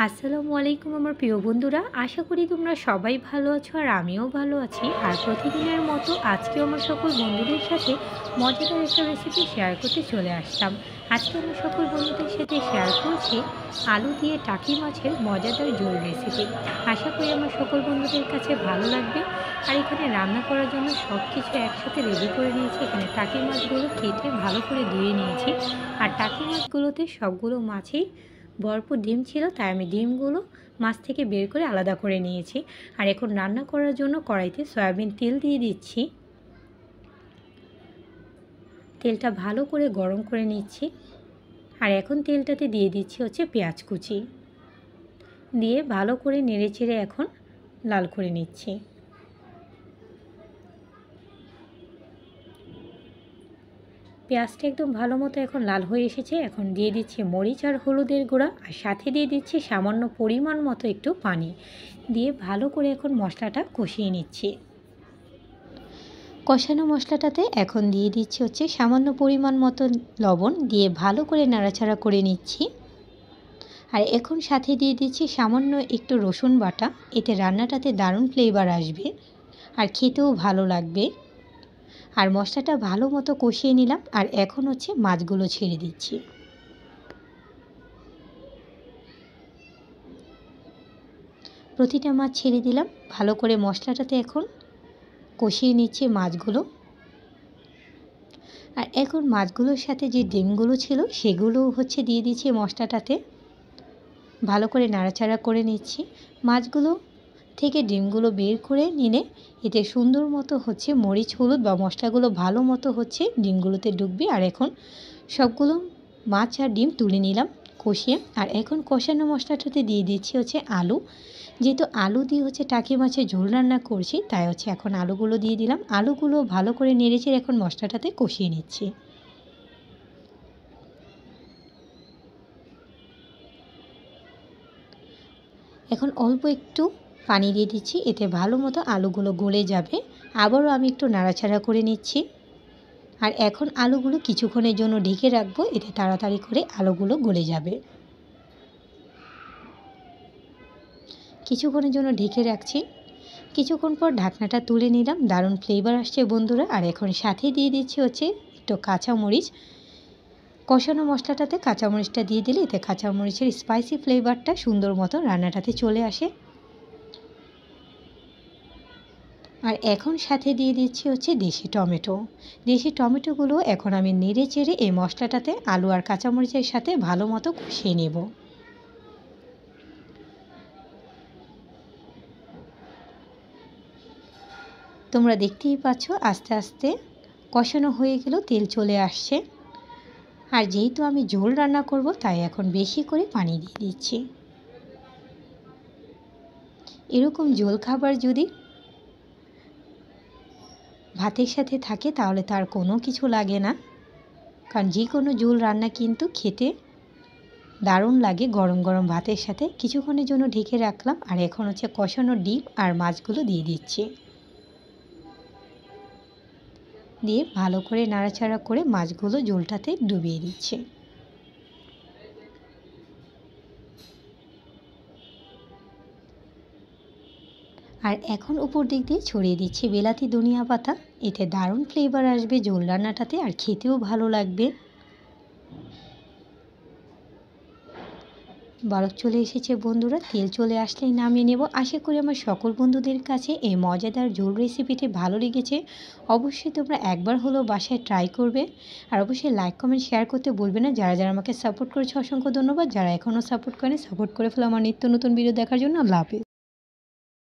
আসসালামু আলাইকুম আমার প্রিয় বন্ধুরা, আশা করি তোমরা সবাই ভালো আছো আর আমিও ভালো আছি। আর প্রতিদিনের মতো আজকেও আমার সকল বন্ধুদের সাথে মজাদার একটা রেসিপি শেয়ার করতে চলে আসলাম। আজকে আমার সকল বন্ধুদের সাথে শেয়ার করছি আলু দিয়ে টাকি মাছের মজাদার ঝোল রেসিপি। আশা করি আমার সকল বন্ধুদের কাছে ভালো লাগবে। আর এখানে রান্না করার জন্য সব কিছু একসাথে রেডি করে নিয়েছি। এখানে টাকি মাছগুলো কেটে ভালো করে ধুয়ে নিয়েছি। আর টাকি মাছগুলোতে সবগুলো মাছেই ভরপুর ডিম ছিল, তাই আমি ডিমগুলো মাছ থেকে বের করে আলাদা করে নিয়েছি। আর এখন রান্না করার জন্য কড়াইতে সয়াবিন তেল দিয়ে দিচ্ছি। তেলটা ভালো করে গরম করে নিচ্ছি। আর এখন তেলটাতে দিয়ে দিচ্ছি পেঁয়াজ কুচি, দিয়ে ভালো করে নেড়েচেড়ে এখন লাল করে নিচ্ছি। পেঁয়াজটা একদম ভালো মতো এখন লাল হয়ে এসেছে। এখন দিয়ে দিচ্ছি মরিচ আর হলুদের গুঁড়া, আর সাথে দিয়ে দিচ্ছি সামান্য পরিমাণ মতো একটু পানি, দিয়ে ভালো করে এখন মশলাটা কষিয়ে নিচ্ছি। কষানো মশলাটাতে এখন দিয়ে দিচ্ছি সামান্য পরিমাণ মতো লবণ, দিয়ে ভালো করে নাড়াচাড়া করে নিচ্ছি। আর এখন সাথে দিয়ে দিচ্ছি সামান্য একটু রসুন বাটা, এতে রান্নাটাতে দারুণ ফ্লেভার আসবে আর খেতেও ভালো লাগবে। আর মশলাটা ভালো মতো কষিয়ে নিলাম। আর এখন মাছগুলো ছেড়ে দিচ্ছি। প্রতিটা মাছ ছেড়ে দিলাম। ভালো করে মশলাটাতে এখন কষিয়ে নিচ্ছে মাছগুলো। আর এখন মাছগুলোর সাথে যে ডিমগুলো ছিল সেগুলো দিয়ে দিচ্ছি মশলাটাতে। ভালো করে নাড়াচাড়া করে নিচ্ছি। মাছগুলো থেকে ডিমগুলো বের করে নিলে এতে সুন্দর মতো মরিচ হলুদ বা মশলাগুলো ভালো মতো ডিমগুলোতে ঢুকবে। আর এখন সবগুলো মাছ আর ডিম তুলে নিলাম কষিয়ে। আর এখন কষানো মশলাটাতে দিয়ে দিচ্ছি আলু। যেহেতু আলু দিয়ে টাকি মাছের ঝোল রান্না করছি, তাই এখন আলুগুলো দিয়ে দিলাম। আলুগুলো ভালো করে নেড়েচেড়ে এখন মশলাটাতে কষিয়ে নিচ্ছি। এখন অল্প একটু পানি দিয়ে দিচ্ছি, এতে ভালো মতো আলুগুলো গলে যাবে। আবারও আমি একটু নাড়াচাড়া করে নিচ্ছি। আর এখন আলুগুলো কিছুক্ষণের জন্য ঢেকে রাখবো, এতে তাড়াতাড়ি করে আলুগুলো গলে যাবে। কিছুক্ষণের জন্য ঢেকে রাখছি। কিছুক্ষণ পর ঢাকনাটা তুলে নিলাম। দারুণ ফ্লেভার আসছে বন্ধুরা। আর এখন সাথে দিয়ে দিচ্ছি একটু কাঁচামরিচ। কষানো মশলাটাতে কাঁচামরিচটা দিয়ে দিলে এতে কাঁচামরিচের স্পাইসি ফ্লেভারটা সুন্দর মতো রান্নাটাতে চলে আসে। আর এখন সাথে দিয়ে দিচ্ছি দেশি টমেটো। দেশি টমেটোগুলো এখন আমি নেড়ে চেড়ে এই মশলাটাতে আলু আর কাঁচামরিচের সাথে ভালো মতো কষিয়ে নেব। তোমরা দেখতেই পাচ্ছ আস্তে আস্তে কষানো হয়ে গেল, তেল চলে আসছে। আর যেহেতু আমি ঝোল রান্না করব, তাই এখন বেশি করে পানি দিয়ে দিচ্ছি। এরকম ঝোল খাবার যদি ভাতের সাথে থাকে তাহলে তার কোনো কিছু লাগে না, কারণ যে কোনো ঝোল রান্না কিন্তু খেতে দারুণ লাগে গরম গরম ভাতের সাথে। কিছুক্ষণের জন্য ঢেকে রাখলাম। আর এখন কষানো ডিম আর মাছগুলো দিয়ে দিচ্ছি, দিয়ে ভালো করে নাড়াচাড়া করে মাছগুলো ঝোলটাতে ডুবিয়ে দিচ্ছি। আর এখন উপর দিক দিয়ে ছড়িয়ে দিচ্ছি বিলাতি ধনিয়া পাতা, এতে দারুণ ফ্লেভার আসবে ঝোল রান্নাটাতে আর খেতেও ভালো লাগবে। বলক চলে এসেছে বন্ধুরা, তেল চলে আসলেই নামিয়ে নেব। আশা করি আমার সকল বন্ধুদের কাছে এই মজাদার ঝোল রেসিপিটি ভালো লেগেছে। অবশ্যই তোমরা একবার হলেও বাসায় ট্রাই করবে। আর অবশ্যই লাইক কমেন্ট শেয়ার করতে বলবে না। যারা যারা আমাকে সাপোর্ট করেছে অসংখ্য ধন্যবাদ। যারা এখনও সাপোর্ট করেনি সাপোর্ট করে ফেলো আমার নিত্য নতুন ভিডিও দেখার জন্য। আল্লাহ হাফেজ।